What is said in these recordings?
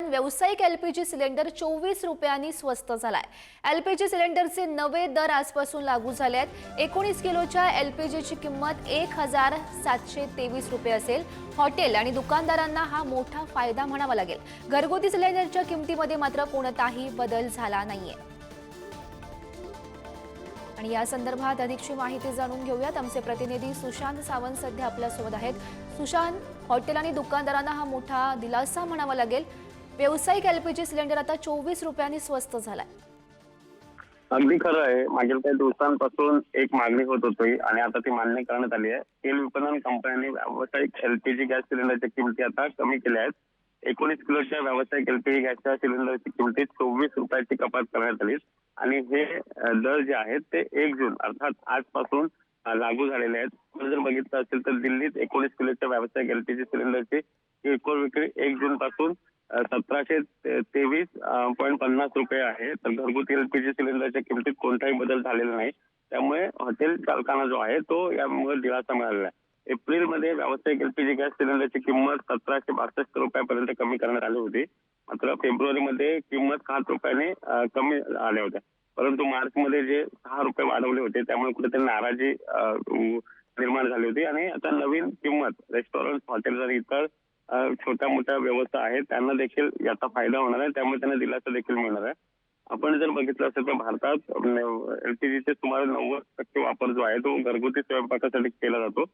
व्यावसायिक LPG cylinder 24 रुपयांनी स्वस्त झालाय। एलपीजी सिलेंडरचे नवे दर आजपासून लागू झाले आहेत। 19 किलोच्या एलपीजीची किंमत 1723 रुपये असेल। हॉटेल आणि दुकानदारांना हा मोठा फायदा म्हणावा लागेल। घरगुती सिलेंडरच्या किमतीमध्ये मात्र कोणताही बदल झाला नाहीये। आणि या संदर्भात अधिकची माहिती जाणून घेऊयात। आमचे प्रतिनिधी सुशांत सावंत सध्या आपल्या सोबत आहेत। सुशांत, हॉटेल आणि दुकानदारांना हा मोठा दिलासा म्हणावा लागेल। व्यावसायिक एलपीजी सिलेंडर आता 24 रुपयांनी स्वस्त झालाय। अगदी खरं आहे। मागील काही दिवसांपासून एक मागणी होत होती आणि आता ती मान्य करण्यात आली आहे। तेल विपणन कंपन्यांनी व्यावसायिक एलपीजी गॅस सिलेंडरच्या किमती आता कमी केल्या आहेत। 19 किलोच्या व्यावसायिक एलपीजी गॅसच्या सिलेंडरची किमतीत 24 रुपयाची कपात करण्यात आली आणि हे दर जे आहेत ते 1 जून अर्थात आजपासून लागू झालेले आहेत। तुम्ही जर बघितलं असेल तर दिल्लीत 19 किलोच्या व्यावसायिक एलपीजी सिलेंडरची किरकोळ विक्री 1 जून पासून 1723.50 रुपये आहे। तर घरगुती एलपीजी सिलेंडरच्या किमतीत कोणताही बदल झालेला नाही। त्यामुळे हॉटेल चालकांना जो आहे तो यामुळे दिलासा मिळालेला आहे। एप्रिलमध्ये व्यावसायिक एलपीजी गॅस सिलेंडरची किंमत 1762 रुपयापर्यंत कमी करण्यात आली होती। मात्र फेब्रुवारीमध्ये किंमत 7 रुपयाने कमी आल्या होत्या। परंतु मार्चमध्ये जे 6 रुपये वाढवले होते त्यामुळे कुठेतरी नाराजी निर्माण झाली होती आणि आता नवीन किंमत रेस्टॉरंट, हॉटेल आणि इतर छोट्या मोठ्या व्यवसाय आहेत त्यांना देखील याचा फायदा होणार आहे। त्यामुळे त्यांना दिलासा देखील मिळणार आहे। आपण जर बघितलं असेल तर भारतात एलपीजीचे सुमारे 90% वापर जो आहे तो घरगुती स्वयंपाकासाठी केला जातो।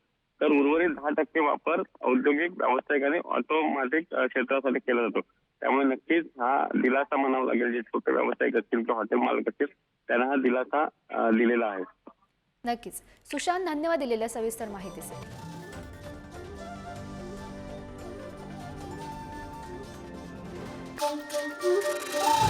तर उर्वरित 10% वापर औद्योगिक, व्यावसायिक आणि ऑटोमॅटिक क्षेत्रासाठी केला जातो। त्यामुळे नक्कीच हा दिलासा म्हणावा लागेल। जे छोटे व्यावसायिक असतील किंवा हॉटेल मालक असतील त्यांना हा दिलासा दिलेला आहे। नक्कीच सुशांत, धन्यवाद दिलेल्या सविस्तर माहितीसाठी। Thank you.